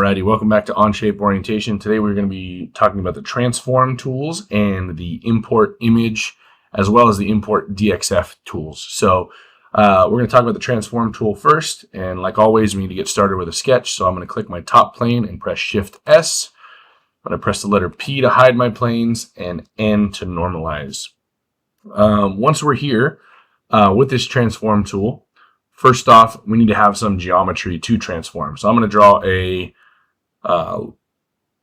Alrighty, welcome back to Onshape Orientation. Today we're going to be talking about the transform tools and the import image as well as the import DXF tools. So we're going to talk about the transform tool first, and like always we need to get started with a sketch. So I'm going to click my top plane and press Shift S. I'm going to press the letter P to hide my planes and N to normalize. Once we're here with this transform tool, first off, we need to have some geometry to transform. So I'm going to draw a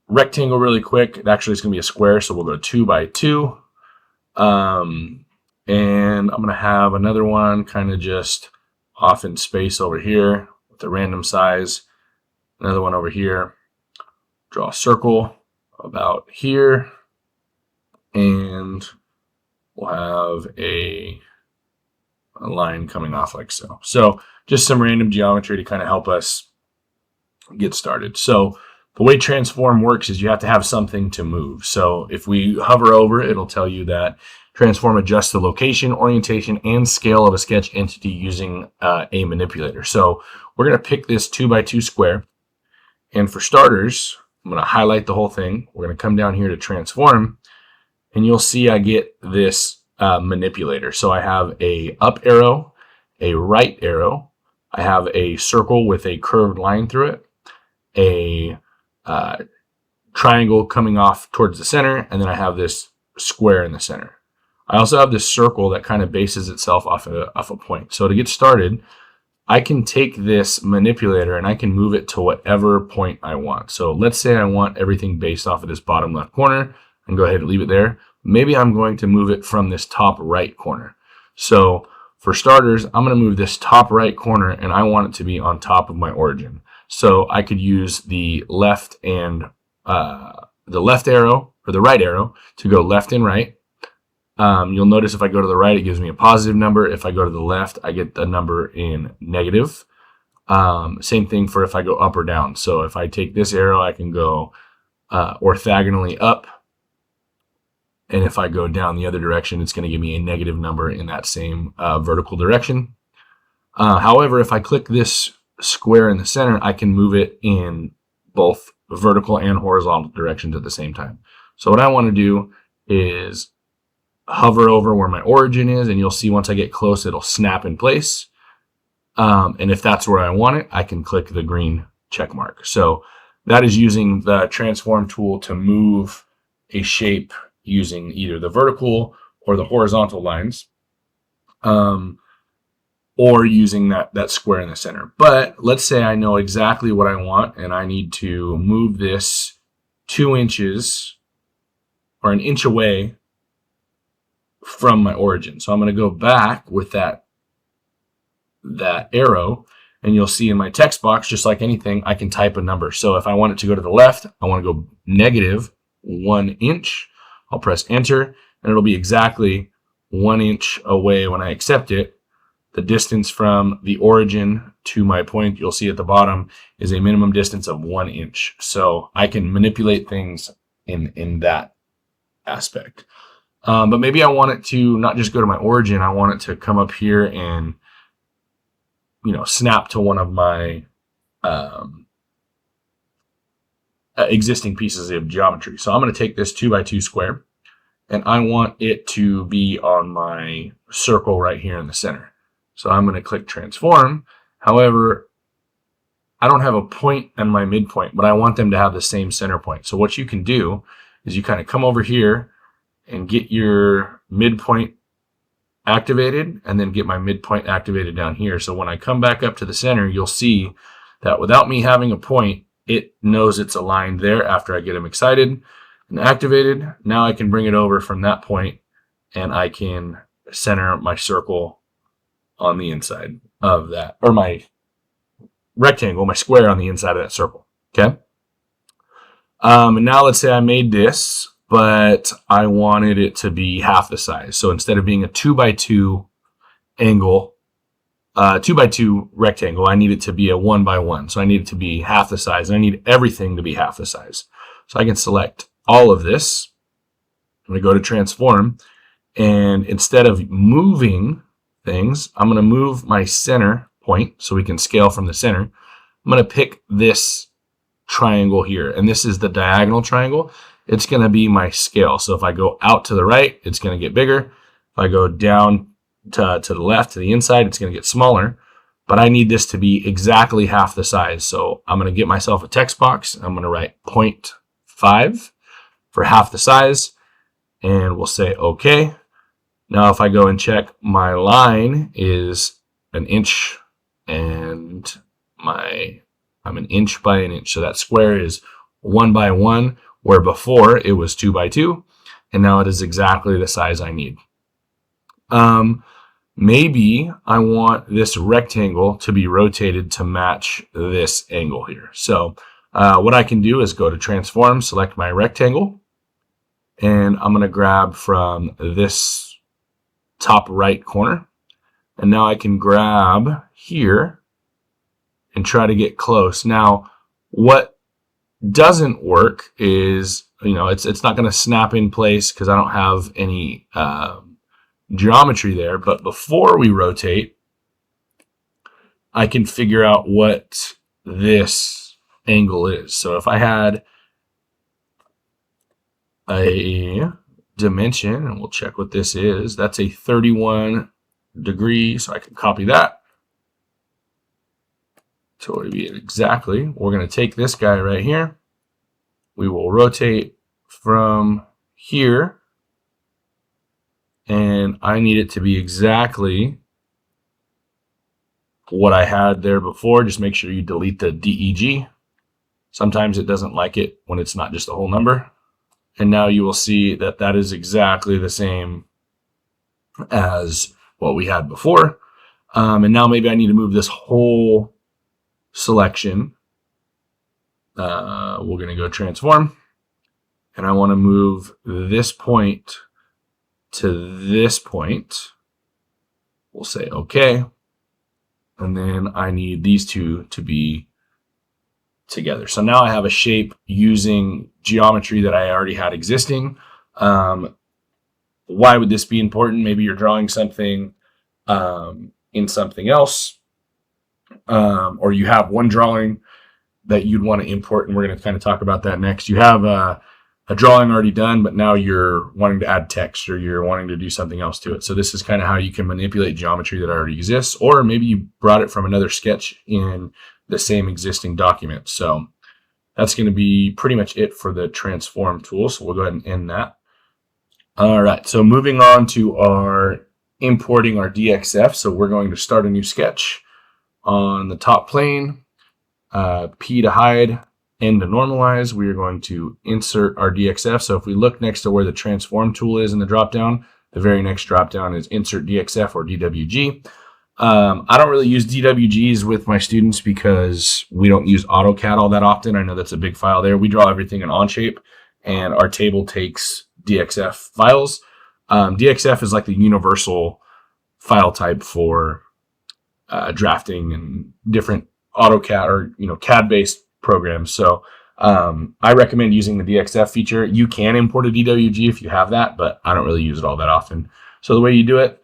rectangle really quick. Actually, it's going to be a square, so we'll go 2 by 2. And I'm going to have another one kind of just off in space over here with a random size. Another one over here. Draw a circle about here. And we'll have a line coming off like so. So just some random geometry to kind of help us get started. So the way transform works is you have to have something to move. So if we hover over, it'll tell you that transform adjusts the location, orientation, and scale of a sketch entity using a manipulator. So we're going to pick this 2 by 2 square. And for starters, I'm going to highlight the whole thing. We're going to come down here to transform, and you'll see I get this manipulator. So I have a up arrow, a right arrow, I have a circle with a curved line through it, a triangle coming off towards the center, and then I have this square in the center. I also have this circle that kind of bases itself off a point. So to get started, I can take this manipulator and I can move it to whatever point I want. So let's say I want everything based off of this bottom left corner, and go ahead and leave it there. Maybe I'm going to move it from this top right corner. So for starters, I'm going to move this top right corner, and I want it to be on top of my origin. So I could use the left and the left arrow or the right arrow to go left and right. You'll notice if I go to the right, it gives me a positive number. If I go to the left, I get the number in negative. Same thing for if I go up or down. So if I take this arrow, I can go orthogonally up. And if I go down the other direction, it's going to give me a negative number in that same vertical direction. However, if I click this square in the center, I can move it in both vertical and horizontal directions at the same time. So what I want to do is hover over where my origin is, and you'll see once I get close, it'll snap in place. And if that's where I want it, I can click the green check mark. So that is using the transform tool to move a shape using either the vertical or the horizontal lines, or using that square in the center. But let's say I know exactly what I want, and I need to move this 2 inches or an inch away from my origin. So I'm going to go back with that arrow, and you'll see in my text box, just like anything, I can type a number. So if I want it to go to the left, I want to go negative 1 inch. I'll press enter, and it'll be exactly 1 inch away when I accept it. The distance from the origin to my point, you'll see at the bottom, is a minimum distance of 1 inch. So I can manipulate things in that aspect. But maybe I want it to not just go to my origin, I want it to come up here and, snap to one of my existing pieces of geometry. So I'm going to take this 2 by 2 square, and I want it to be on my circle right here in the center. So I'm going to click transform. However, I don't have a point and my midpoint, but I want them to have the same center point. So what you can do is you kind of come over here and get your midpoint activated, and then get my midpoint activated down here. So when I come back up to the center, you'll see that without me having a point, it knows it's aligned there after I get them excited and activated. Now I can bring it over from that point, and I can center my circle on the inside of that, or my rectangle, my square on the inside of that circle. Okay. And now let's say I made this, but I wanted it to be half the size. So instead of being a 2 by 2 angle, 2 by 2 rectangle, I need it to be a 1 by 1. So I need it to be half the size, and I need everything to be half the size. So I can select all of this. I'm going to go to transform, and instead of moving things, I'm going to move my center point so we can scale from the center. I'm going to pick this triangle here. And this is the diagonal triangle. It's going to be my scale. So if I go out to the right, it's going to get bigger. If I go down to the left, to the inside, it's going to get smaller. But I need this to be exactly half the size. So I'm going to get myself a text box. I'm going to write 0.5 for half the size. And we'll say OK. Now if I go and check, my line is an inch and I'm an inch by an inch. So that square is 1 by 1, where before it was 2 by 2. And now it is exactly the size I need. Maybe I want this rectangle to be rotated to match this angle here. So what I can do is go to transform, select my rectangle, and I'm going to grab from this top right corner. And now I can grab here and try to get close. Now, what doesn't work is, it's not going to snap in place because I don't have any geometry there. But before we rotate, I can figure out what this angle is. So if I had a dimension, and we'll check what this is, that's a 31 degree. So I can copy that. So it'll be exactly, we're going to take this guy right here. We will rotate from here. And I need it to be exactly what I had there before. Just make sure you delete the DEG. Sometimes it doesn't like it when it's not just a whole number. And now you will see that that is exactly the same as what we had before. And now maybe I need to move this whole selection. We're going to go transform. And I want to move this point to this point. We'll say OK. And then I need these two to be together. So now I have a shape using geometry that I already had existing. Why would this be important? Maybe you're drawing something in something else, or you have one drawing that you'd want to import, and we're going to kind of talk about that next. You have a drawing already done, but now you're wanting to add text, or you're wanting to do something else to it. So this is kind of how you can manipulate geometry that already exists, or maybe you brought it from another sketch in the same existing document. So that's going to be pretty much it for the transform tool. So we'll go ahead and end that. All right, so moving on to our importing our DXF. So we're going to start a new sketch on the top plane, P to hide, N to normalize. We are going to insert our DXF. So if we look next to where the transform tool is in the dropdown, the very next dropdown is insert DXF or DWG. I don't really use DWGs with my students because we don't use AutoCAD all that often. I know that's a big file there. We draw everything in Onshape, and our table takes DXF files. DXF is like the universal file type for drafting and different AutoCAD or CAD-based programs. So I recommend using the DXF feature. You can import a DWG if you have that, but I don't really use it all that often. So the way you do it,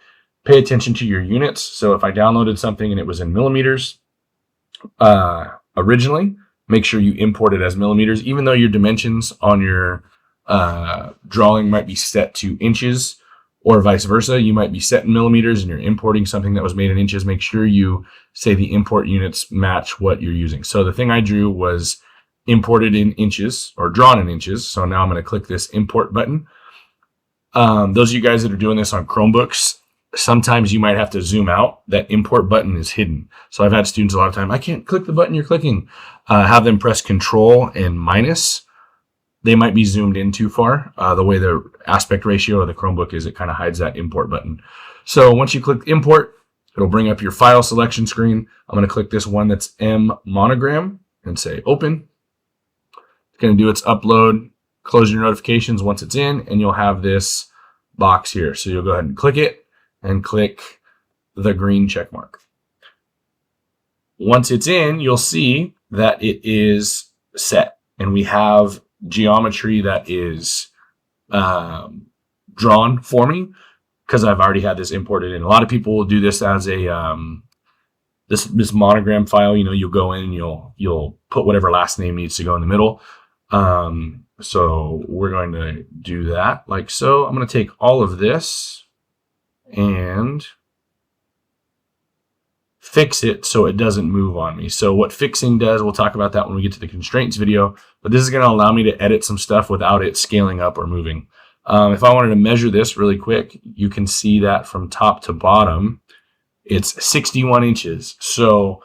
pay attention to your units. So if I downloaded something and it was in millimeters originally, make sure you import it as millimeters, even though your dimensions on your drawing might be set to inches, or vice versa. You might be set in millimeters and you're importing something that was made in inches. Make sure you say the import units match what you're using. So the thing I drew was imported in inches or drawn in inches. So now I'm going to click this import button. Those of you guys that are doing this on Chromebooks, sometimes you might have to zoom out. That import button is hidden. So I've had students a lot of time, I can't click the button you're clicking. Have them press Control and minus. They might be zoomed in too far. The way the aspect ratio of the Chromebook is, it kind of hides that import button. So once you click import, it'll bring up your file selection screen. I'm going to click this one that's M monogram and say open. It's going to do its upload, close your notifications once it's in, and you'll have this box here. So you'll go ahead and click it and click the green check mark. Once it's in, you'll see that it is set, and we have geometry that is drawn for me because I've already had this imported in. A lot of people will do this as a this monogram file, you'll go in and you'll put whatever last name needs to go in the middle. So we're going to do that like so. I'm going to take all of this and fix it so it doesn't move on me. So what fixing does, we'll talk about that when we get to the constraints video, but this is going to allow me to edit some stuff without it scaling up or moving. If I wanted to measure this really quick, you can see that from top to bottom, it's 61 inches. So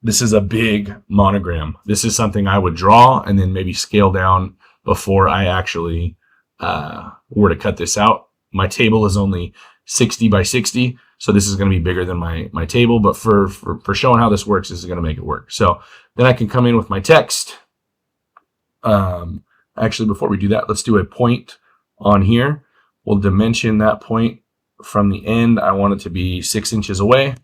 this is a big monogram. This is something I would draw and then maybe scale down before I actually were to cut this out. My table is only 60 by 60, so this is going to be bigger than my table, but for showing how this works, this is going to make it work. So then I can come in with my text. Actually, before we do that, let's do a point on here. We'll dimension that point from the end. I want it to be 6 inches away.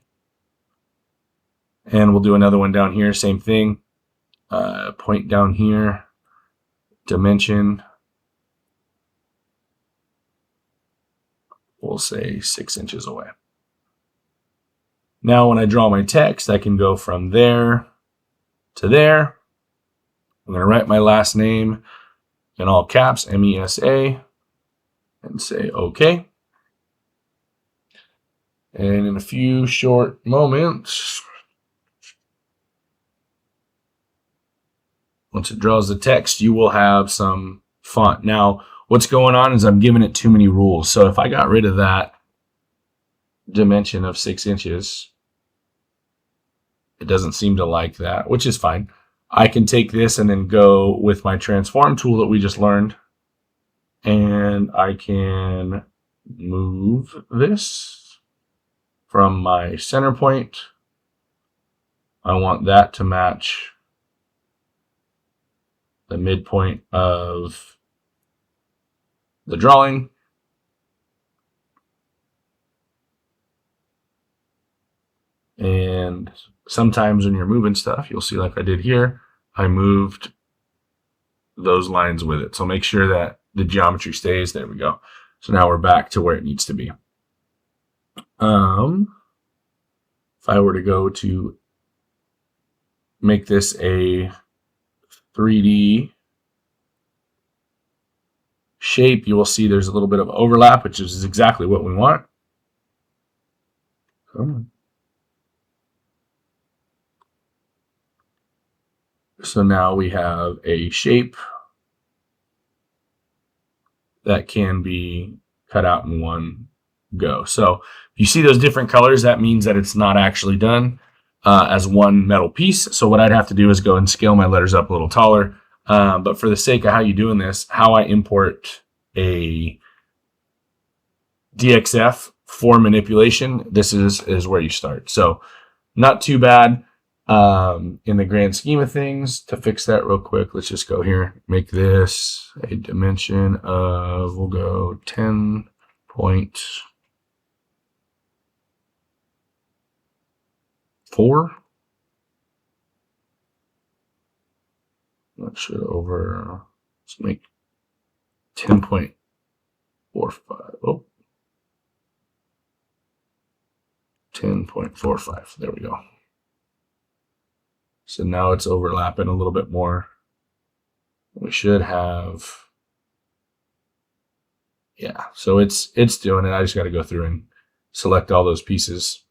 And we'll do another one down here, same thing. Point down here, dimension. We'll say 6 inches away. Now when I draw my text, I can go from there to there. I'm going to write my last name in all caps, MESA, and say OK. And in a few short moments, once it draws the text, you will have some font. Now, what's going on is I'm giving it too many rules. So if I got rid of that dimension of 6 inches, it doesn't seem to like that, which is fine. I can take this and then go with my transform tool that we just learned, and I can move this from my center point. I want that to match the midpoint of the drawing. And sometimes when you're moving stuff, you'll see like I did here, I moved those lines with it. So make sure that the geometry stays. There we go. So now we're back to where it needs to be. If I were to go to make this a 3D shape, you will see there's a little bit of overlap, which is exactly what we want. So now we have a shape that can be cut out in one go. So if you see those different colors, that means that it's not actually done as one metal piece. So what I'd have to do is go and scale my letters up a little taller. But for the sake of how you're doing this, how I import a DXF for manipulation, this is where you start. So not too bad in the grand scheme of things. To fix that real quick, let's just go here, make this a dimension of, we'll go 10.4. That should over, let's make 10.45. Oh, 10.45. There we go. So now it's overlapping a little bit more. We should have, yeah, so it's doing it. I just got to go through and select all those pieces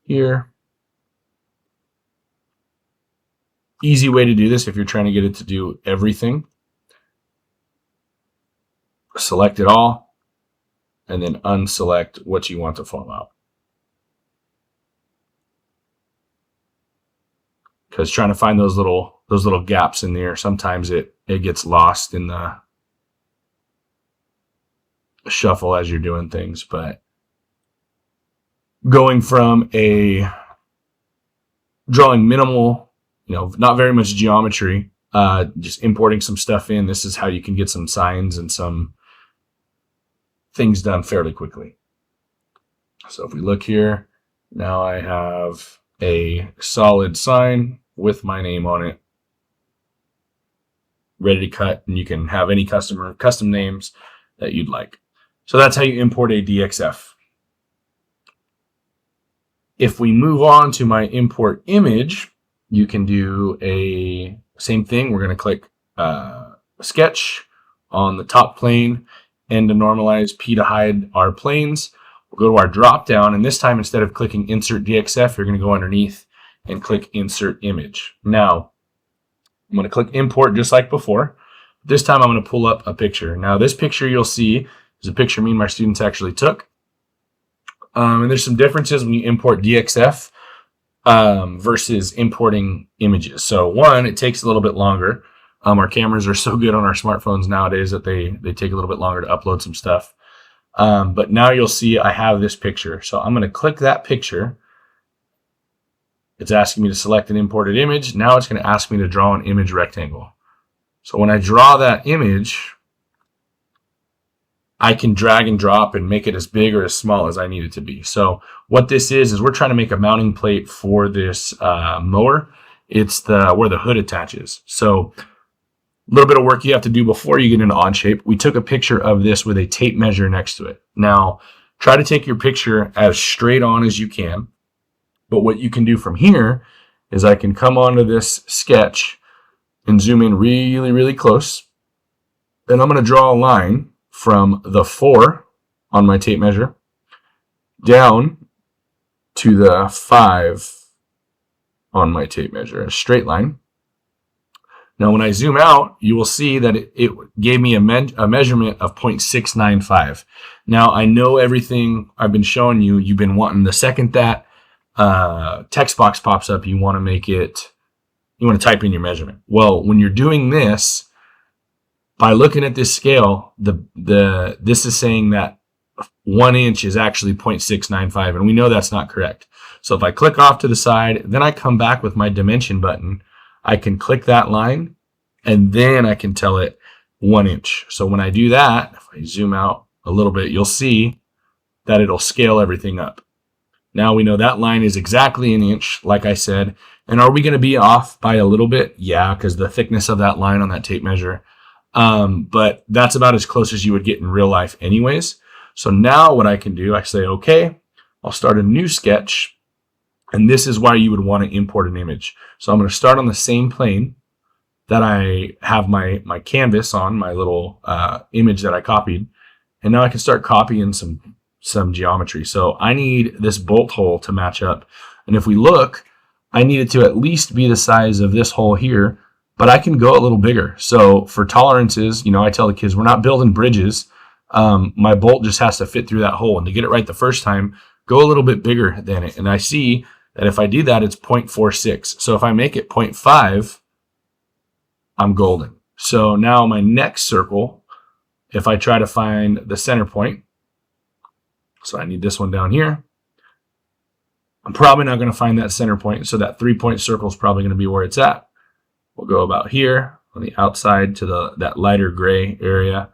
here. Easy way to do this if you're trying to get it to do everything. Select it all and then unselect what you want to fall out. Because trying to find those little gaps in there, sometimes it gets lost in the shuffle as you're doing things. But going from a drawing minimal, not very much geometry, just importing some stuff in, this is how you can get some signs and some things done fairly quickly. So if we look here, now I have a solid sign with my name on it, ready to cut, and you can have any custom names that you'd like. So that's how you import a DXF. If we move on to my import image, you can do a same thing. We're going to click sketch on the top plane, N to normalize, P to hide our planes. We'll go to our drop down, and this time instead of clicking insert DXF, you're going to go underneath and click insert image. Now, I'm going to click import just like before. This time I'm going to pull up a picture. Now this picture you'll see is a picture me and my students actually took. And there's some differences when you import DXF versus importing images. So one, it takes a little bit longer. Our cameras are so good on our smartphones nowadays that they take a little bit longer to upload some stuff. But now you'll see I have this picture. So I'm going to click that picture. It's asking me to select an imported image. Now it's going to ask me to draw an image rectangle. So when I draw that image, I can drag and drop and make it as big or as small as I need it to be. So what this is we're trying to make a mounting plate for this mower. It's where the hood attaches. So a little bit of work you have to do before you get into Onshape. We took a picture of this with a tape measure next to it. Now, try to take your picture as straight on as you can. But what you can do from here is I can come onto this sketch and zoom in really, really close. And I'm going to draw a line from the 4 on my tape measure down to the 5 on my tape measure, a straight line. Now, when I zoom out, you will see that it gave me a measurement of 0.695. Now, I know everything I've been showing you, you've been wanting. The second that text box pops up, you want to type in your measurement. Well, when you're doing this, by looking at this scale, this is saying that 1 inch is actually 0.695, and we know that's not correct. So if I click off to the side, then I come back with my dimension button, I can click that line, and then I can tell it 1 inch. So when I do that, if I zoom out a little bit, you'll see that it'll scale everything up. Now we know that line is exactly 1 inch, like I said. And are we going to be off by a little bit? Yeah, because the thickness of that line on that tape measure. But that's about as close as you would get in real life anyways. So now what I can do, I say, okay, I'll start a new sketch. And this is why you would want to import an image. So I'm going to start on the same plane that I have my canvas on, my little image that I copied. And now I can start copying some geometry. So I need this bolt hole to match up. And if we look, I need it to at least be the size of this hole here, but I can go a little bigger. So for tolerances, I tell the kids, we're not building bridges. My bolt just has to fit through that hole. And to get it right the first time, go a little bit bigger than it. And I see that if I do that, it's 0.46. So if I make it 0.5, I'm golden. So now my next circle, if I try to find the center point, so I need this one down here, I'm probably not going to find that center point. So that 3-point circle is probably going to be where it's at. We'll go about here on the outside to that lighter gray area,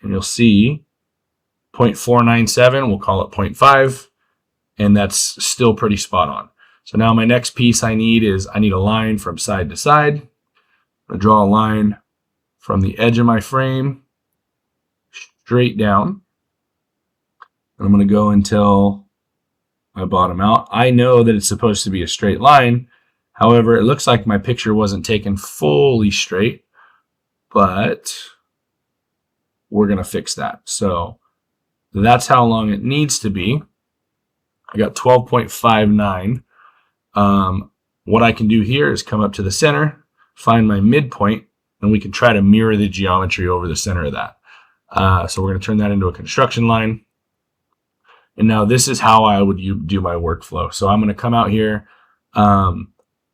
and you'll see 0.497, we'll call it 0.5, and that's still pretty spot on. So now my next piece I need a line from side to side. I'm going to draw a line from the edge of my frame straight down. And I'm going to go until I bottom out. I know that it's supposed to be a straight line. However, it looks like my picture wasn't taken fully straight, but we're going to fix that. So that's how long it needs to be. I got 12.59. What I can do here is come up to the center, find my midpoint, and we can try to mirror the geometry over the center of that. So we're going to turn that into a construction line. And now this is how I would do my workflow. So I'm going to come out here.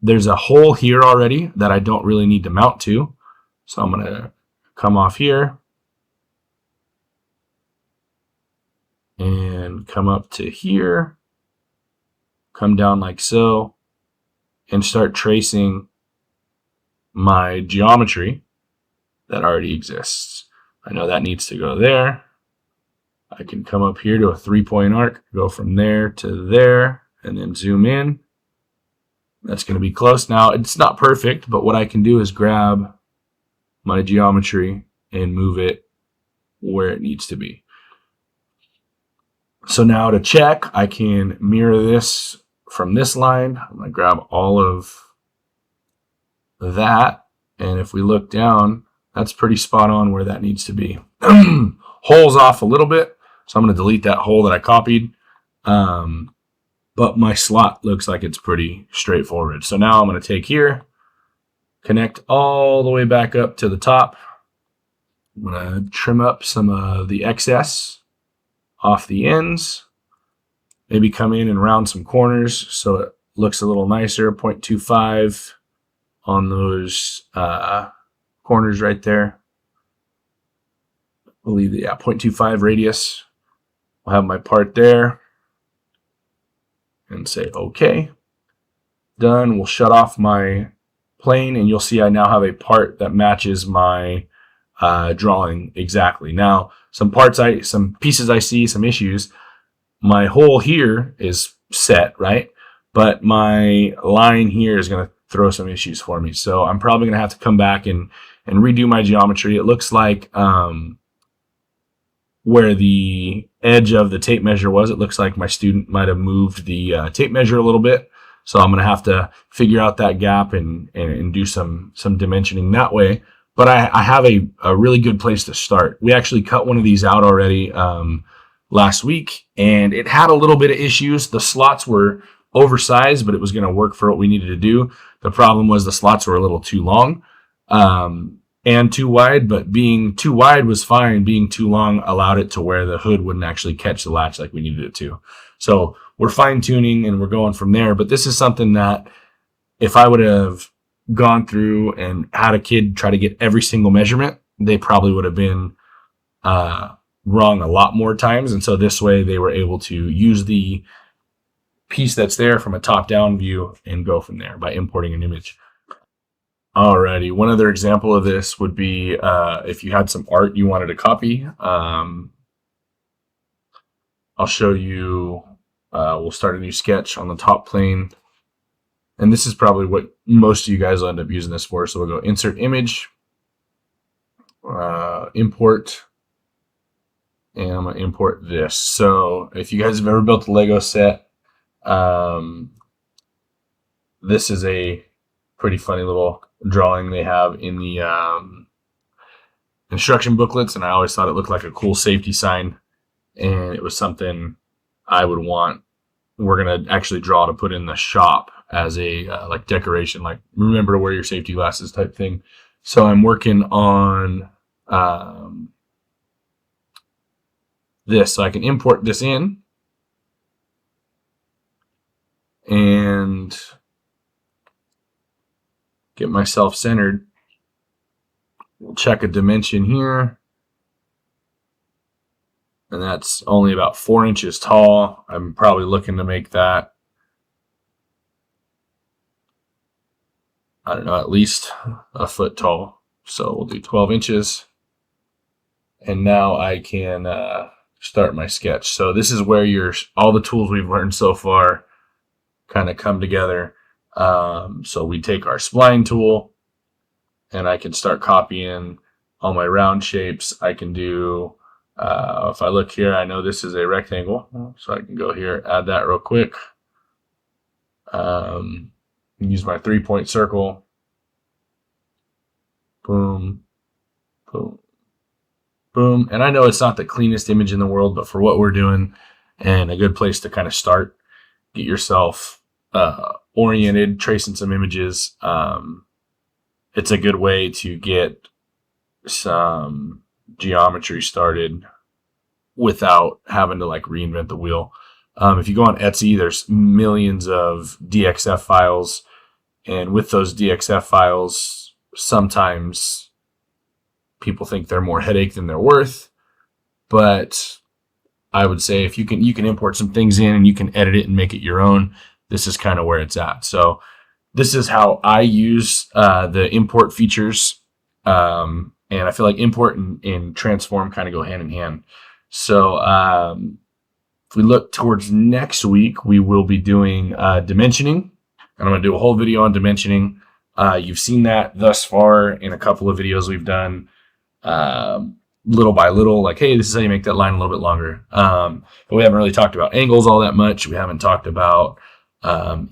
There's a hole here already that I don't really need to mount to. So I'm going to come off here and come up to here, come down like so, and start tracing my geometry that already exists. I know that needs to go there. I can come up here to a 3-point arc, go from there to there, and then zoom in. That's going to be close. Now, it's not perfect, but what I can do is grab my geometry and move it where it needs to be. So now to check, I can mirror this from this line, I'm going to grab all of that. And if we look down, that's pretty spot on where that needs to be. Hole's off a little bit, so I'm going to delete that hole that I copied. But my slot looks like it's pretty straightforward. So now I'm going to take here, connect all the way back up to the top. I'm going to trim up some of the excess off the ends. Maybe come in and round some corners so it looks a little nicer. 0.25 on those corners right there. I believe, yeah, 0.25 radius. I'll have my part there and say OK. Done. We'll shut off my plane, and you'll see I now have a part that matches my drawing exactly. Now, some pieces I see, some issues. My hole here is set, right? But my line here is going to throw some issues for me. So I'm probably going to have to come back and redo my geometry. It looks like where the edge of the tape measure was, it looks like my student might have moved the tape measure a little bit. So I'm going to have to figure out that gap and do some dimensioning that way. But I have a really good place to start. We actually cut one of these out already last week, and it had a little bit of issues. The slots were oversized, but it was going to work for what we needed to do. The problem was the slots were a little too long and too wide, but being too wide was fine. Being too long allowed it to where the hood wouldn't actually catch the latch like we needed it to. So we're fine tuning and we're going from there. But this is something that if I would have gone through and had a kid try to get every single measurement, they probably would have been wrong a lot more times. And so this way they were able to use the piece that's there from a top-down view and go from there by importing an image. Alrighty, one other example of this would be if you had some art you wanted to copy. I'll show you, we'll start a new sketch on the top plane. And this is probably what most of you guys will end up using this for. So we'll go insert image, import, and I'm going to import this. So if you guys have ever built a Lego set, this is a pretty funny little drawing they have in the instruction booklets, and I always thought it looked like a cool safety sign, and it was something I would want. We're going to actually draw to put in the shop as a like decoration, like remember to wear your safety glasses type thing. So I'm working on this, so I can import this in and get myself centered. We'll check a dimension here, and that's only about 4 inches tall. I'm probably looking to make that, I don't know, at least a foot tall. So we'll do 12 inches. And now I can start my sketch. So this is where all the tools we've learned so far kind of come together. So we take our spline tool, and I can start copying all my round shapes. I can do, if I look here, I know this is a rectangle, so I can go here, add that real quick. Use my 3-point circle. Boom, boom, boom. And I know it's not the cleanest image in the world, but for what we're doing and a good place to kind of start, get yourself oriented, tracing some images. It's a good way to get some geometry started without having to like reinvent the wheel. If you go on Etsy, there's millions of DXF files, and with those DXF files, sometimes people think they're more headache than they're worth. But I would say if you can import some things in and you can edit it and make it your own, this is kind of where it's at. So this is how I use the import features. And I feel like import and transform kind of go hand in hand. So if we look towards next week, we will be doing dimensioning. And I'm going to do a whole video on dimensioning. You've seen that thus far in a couple of videos we've done, little by little, like, hey, this is how you make that line a little bit longer. But we haven't really talked about angles all that much. We haven't talked about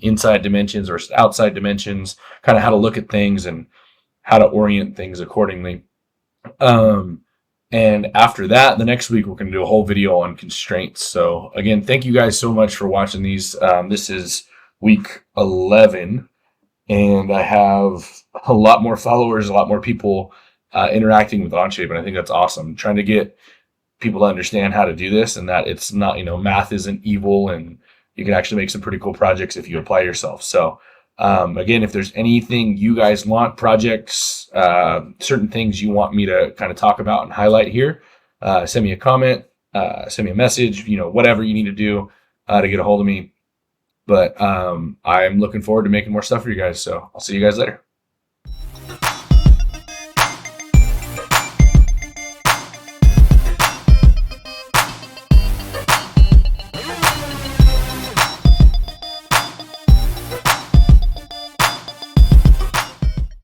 inside dimensions versus outside dimensions, kind of how to look at things and how to orient things accordingly. And after that, the next week, we're going to do a whole video on constraints. So again, thank you guys so much for watching these. This is week 11, and I have a lot more followers, a lot more people interacting with Onshape, and I think that's awesome. I'm trying to get people to understand how to do this, and that it's not, math isn't evil, and you can actually make some pretty cool projects if you apply yourself. So again, if there's anything you guys want, projects, certain things you want me to kind of talk about and highlight here, send me a comment, send me a message, whatever you need to do to get a hold of me. But I'm looking forward to making more stuff for you guys. So I'll see you guys later.